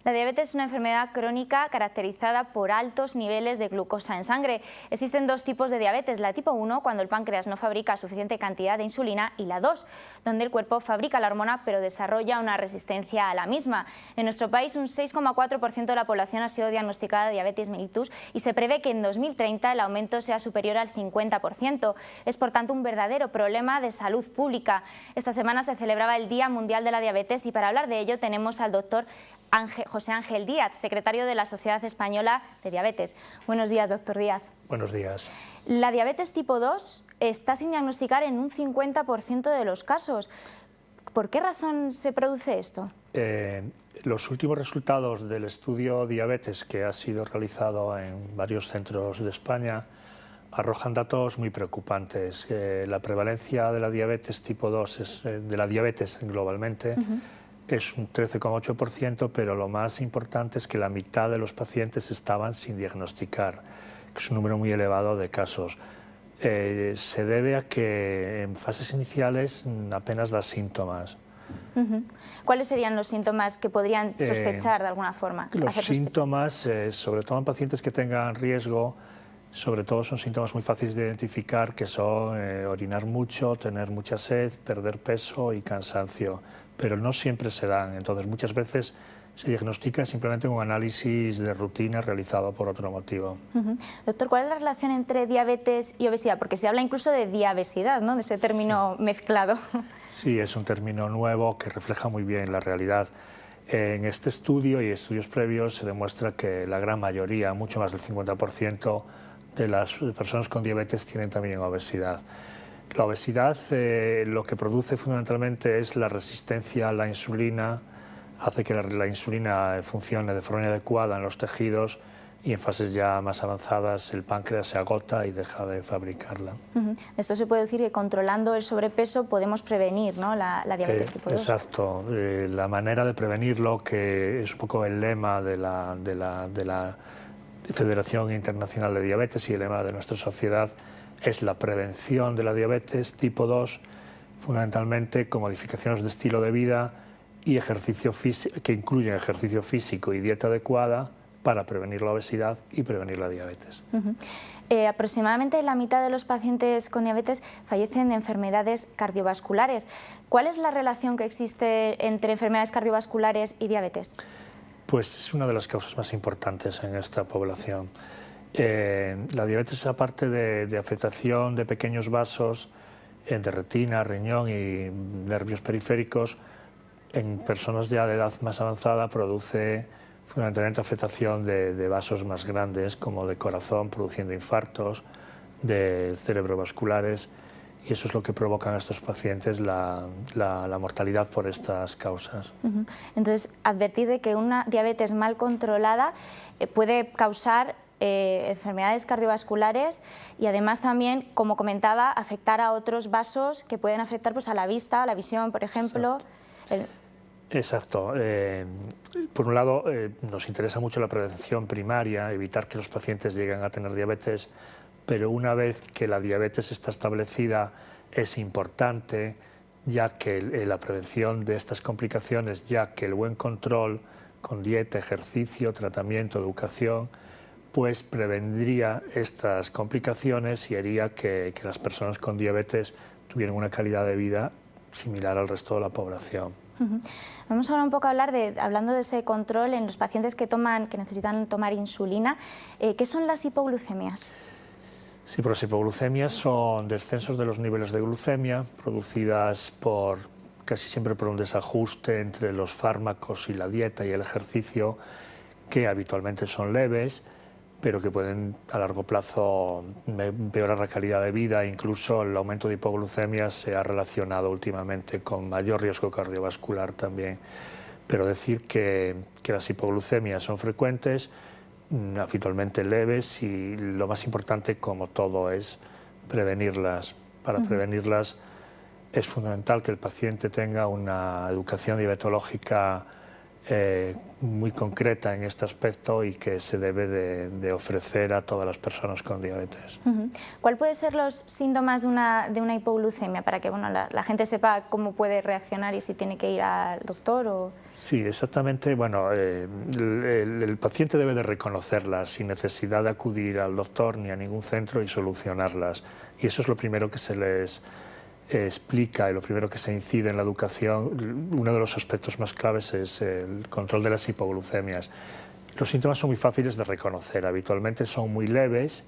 La diabetes es una enfermedad crónica caracterizada por altos niveles de glucosa en sangre. Existen dos tipos de diabetes, la tipo 1, cuando el páncreas no fabrica suficiente cantidad de insulina, y la 2, donde el cuerpo fabrica la hormona pero desarrolla una resistencia a la misma. En nuestro país, un 6,4% de la población ha sido diagnosticada de diabetes mellitus y se prevé que en 2030 el aumento sea superior al 50%. Es, por tanto, un verdadero problema de salud pública. Esta semana se celebraba el Día Mundial de la Diabetes y para hablar de ello tenemos al doctor José Ángel Díaz, secretario de la Sociedad Española de Diabetes. Buenos días, doctor Díaz. Buenos días. La diabetes tipo 2 está sin diagnosticar en un 50% de los casos. ¿Por qué razón se produce esto? Los últimos resultados del estudio diabetes que ha sido realizado en varios centros de España arrojan datos muy preocupantes. La prevalencia de la diabetes tipo 2, de la diabetes globalmente, es un 13,8%, pero lo más importante es que la mitad de los pacientes estaban sin diagnosticar, que es un número muy elevado de casos. Se debe a que en fases iniciales apenas da síntomas. ¿Cuáles serían los síntomas que podrían sospechar de alguna forma? Los síntomas, sobre todo en pacientes que tengan riesgo, sobre todo son síntomas muy fáciles de identificar, que son orinar mucho, tener mucha sed, perder peso y cansancio, pero no siempre se dan. Entonces, muchas veces se diagnostica simplemente un análisis de rutina realizado por otro motivo. Doctor, ¿cuál es la relación entre diabetes y obesidad? Porque se habla incluso de diabesidad, ¿no?, de ese término mezclado. Sí, es un término nuevo que refleja muy bien la realidad. En este estudio y estudios previos se demuestra que la gran mayoría, mucho más del 50%, de las personas con diabetes tienen también obesidad. La obesidad lo que produce fundamentalmente es la resistencia a la insulina, hace que la insulina funcione de forma inadecuada en los tejidos y en fases ya más avanzadas el páncreas se agota y deja de fabricarla. Esto se puede decir que controlando el sobrepeso podemos prevenir, ¿no?, la diabetes tipo 2. Exacto. La manera de prevenirlo, que es un poco el lema de la Federación Internacional de Diabetes y el lema de nuestra sociedad, es la prevención de la diabetes tipo 2, fundamentalmente con modificaciones de estilo de vida y ejercicio físico, que incluyen ejercicio físico y dieta adecuada para prevenir la obesidad y prevenir la diabetes. Aproximadamente la mitad de los pacientes con diabetes fallecen de enfermedades cardiovasculares. ¿Cuál es la relación que existe entre enfermedades cardiovasculares y diabetes? Pues es una de las causas más importantes en esta población. La diabetes, aparte de afectación de pequeños vasos de retina, riñón y nervios periféricos, en personas ya de edad más avanzada produce fundamentalmente afectación de vasos más grandes, como de corazón, produciendo infartos, de cerebrovasculares, y eso es lo que provoca en estos pacientes la mortalidad por estas causas. Entonces, advertir de que una diabetes mal controlada puede causar enfermedades cardiovasculares y además también, como comentaba, afectar a otros vasos que pueden afectar pues, a la vista, a la visión, por ejemplo. Exacto. Por un lado, nos interesa mucho la prevención primaria, evitar que los pacientes lleguen a tener diabetes, pero una vez que la diabetes está establecida es importante, ya que la prevención de estas complicaciones, ya que el buen control con dieta, ejercicio, tratamiento, educación, pues prevendría estas complicaciones y haría que las personas con diabetes tuvieran una calidad de vida similar al resto de la población. Vamos ahora un poco a hablar hablando de ese control en los pacientes que necesitan tomar insulina. ¿Qué son las hipoglucemias? Sí, pero las hipoglucemias son descensos de los niveles de glucemia producidas casi siempre por un desajuste entre los fármacos y la dieta y el ejercicio, que habitualmente son leves, pero que pueden a largo plazo empeorar la calidad de vida. Incluso el aumento de hipoglucemia se ha relacionado últimamente con mayor riesgo cardiovascular también. Pero decir que las hipoglucemias son frecuentes, habitualmente leves, y lo más importante, como todo, es prevenirlas. Para prevenirlas es fundamental que el paciente tenga una educación diabetológica muy concreta en este aspecto y que se debe de ofrecer a todas las personas con diabetes. ¿Cuál pueden ser los síntomas de una hipoglucemia para que la gente sepa cómo puede reaccionar y si tiene que ir al doctor? O... Sí, exactamente. Bueno, el paciente debe de reconocerlas sin necesidad de acudir al doctor ni a ningún centro y solucionarlas. Y eso es lo primero que se les explica y lo primero que se incide en la educación. Uno de los aspectos más claves es el control de las hipoglucemias. Los síntomas son muy fáciles de reconocer, habitualmente son muy leves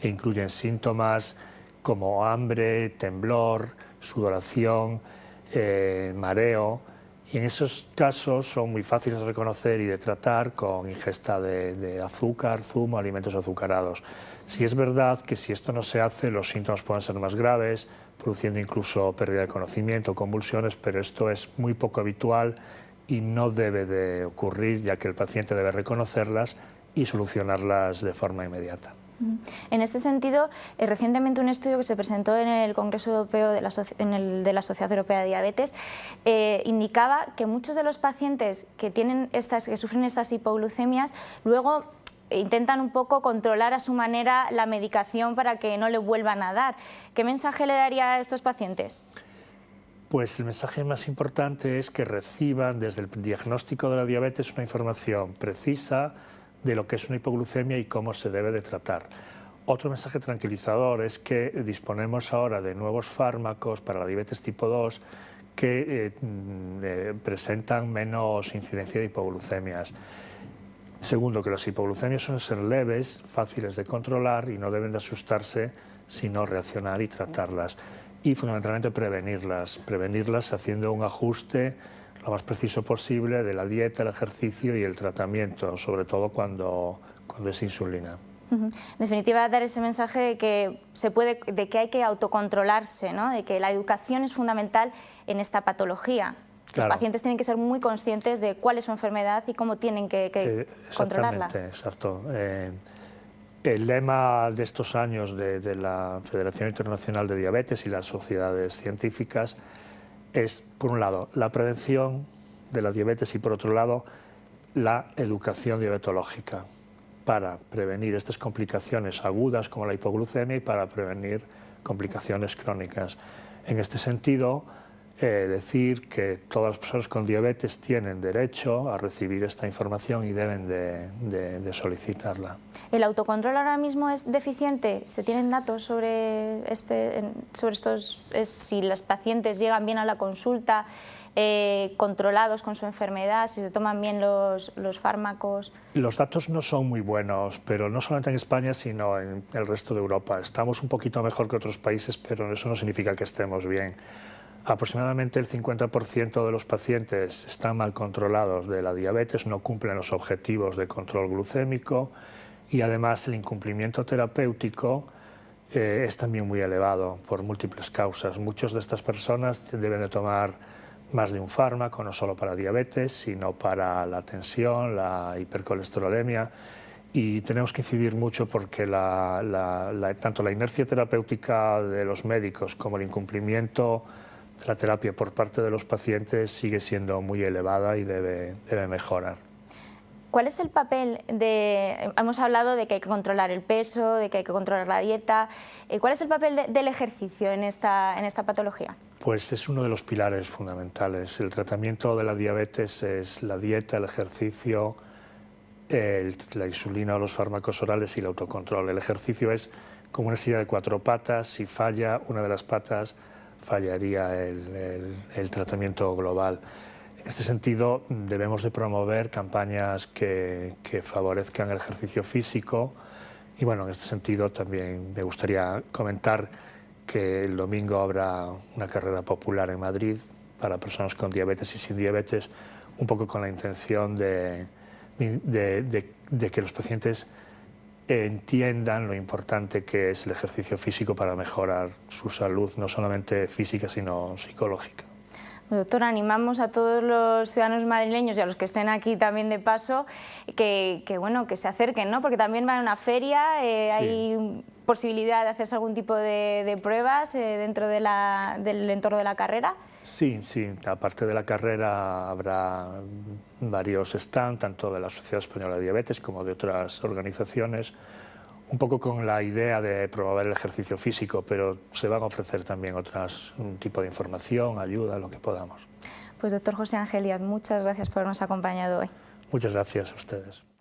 e incluyen síntomas como hambre, temblor, sudoración, mareo, y en esos casos son muy fáciles de reconocer y de tratar con ingesta de azúcar, zumo, alimentos azucarados. Sí es verdad que si esto no se hace, los síntomas pueden ser más graves, produciendo incluso pérdida de conocimiento, convulsiones, pero esto es muy poco habitual y no debe de ocurrir, ya que el paciente debe reconocerlas y solucionarlas de forma inmediata. En este sentido, recientemente un estudio que se presentó en el Congreso Europeo de la Sociedad Europea de Diabetes indicaba que muchos de los pacientes que sufren estas hipoglucemias luego intentan un poco controlar a su manera la medicación para que no le vuelvan a dar. ¿Qué mensaje le daría a estos pacientes? Pues el mensaje más importante es que reciban desde el diagnóstico de la diabetes una información precisa de lo que es una hipoglucemia y cómo se debe de tratar. Otro mensaje tranquilizador es que disponemos ahora de nuevos fármacos para la diabetes tipo 2 que presentan menos incidencia de hipoglucemias. Segundo, que las hipoglucemias suelen ser leves, fáciles de controlar y no deben de asustarse, sino reaccionar y tratarlas. Y fundamentalmente prevenirlas haciendo un ajuste lo más preciso posible de la dieta, el ejercicio y el tratamiento, sobre todo cuando es insulina. En definitiva, dar ese mensaje de que hay que autocontrolarse, ¿no? De que la educación es fundamental en esta patología. Claro. Los pacientes tienen que ser muy conscientes de cuál es su enfermedad y cómo tienen que controlarla. Exacto. El lema de estos años de la Federación Internacional de Diabetes y las sociedades científicas es, por un lado, la prevención de la diabetes y, por otro lado, la educación diabetológica para prevenir estas complicaciones agudas como la hipoglucemia y para prevenir complicaciones crónicas. En este sentido, decir que todas las personas con diabetes tienen derecho a recibir esta información y deben de solicitarla. ¿El autocontrol ahora mismo es deficiente? ¿Se tienen datos sobre estos, si los pacientes llegan bien a la consulta, controlados con su enfermedad, si se toman bien los fármacos? Los datos no son muy buenos, pero no solamente en España, sino en el resto de Europa. Estamos un poquito mejor que otros países, pero eso no significa que estemos bien. Aproximadamente el 50% de los pacientes están mal controlados de la diabetes, no cumplen los objetivos de control glucémico y además el incumplimiento terapéutico es también muy elevado por múltiples causas. Muchas de estas personas deben de tomar más de un fármaco, no solo para diabetes, sino para la tensión, la hipercolesterolemia, y tenemos que incidir mucho porque tanto la inercia terapéutica de los médicos como el incumplimiento la terapia por parte de los pacientes sigue siendo muy elevada y debe mejorar. ¿Cuál es el papel hemos hablado de que hay que controlar el peso, de que hay que controlar la dieta, ¿cuál es el papel del ejercicio en esta patología? Pues es uno de los pilares fundamentales. El tratamiento de la diabetes es la dieta, el ejercicio, la insulina o los fármacos orales y el autocontrol. El ejercicio es como una silla de 4 patas, si falla una de las patas, fallaría el tratamiento global. En este sentido, debemos de promover campañas que favorezcan el ejercicio físico y, bueno, en este sentido también me gustaría comentar que el domingo habrá una carrera popular en Madrid para personas con diabetes y sin diabetes, un poco con la intención de que los pacientes entiendan lo importante que es el ejercicio físico para mejorar su salud, no solamente física, sino psicológica. Doctora, animamos a todos los ciudadanos madrileños y a los que estén aquí también de paso que se acerquen, ¿no? Porque también va a una feria, sí. Hay posibilidad de hacerse algún tipo de pruebas dentro del entorno de la carrera. Sí, sí, aparte de la carrera habrá varios stands, tanto de la Sociedad Española de Diabetes como de otras organizaciones, un poco con la idea de promover el ejercicio físico, pero se van a ofrecer también un tipo de información, ayuda, lo que podamos. Pues doctor José Ángel Díaz, muchas gracias por habernos acompañado hoy. Muchas gracias a ustedes.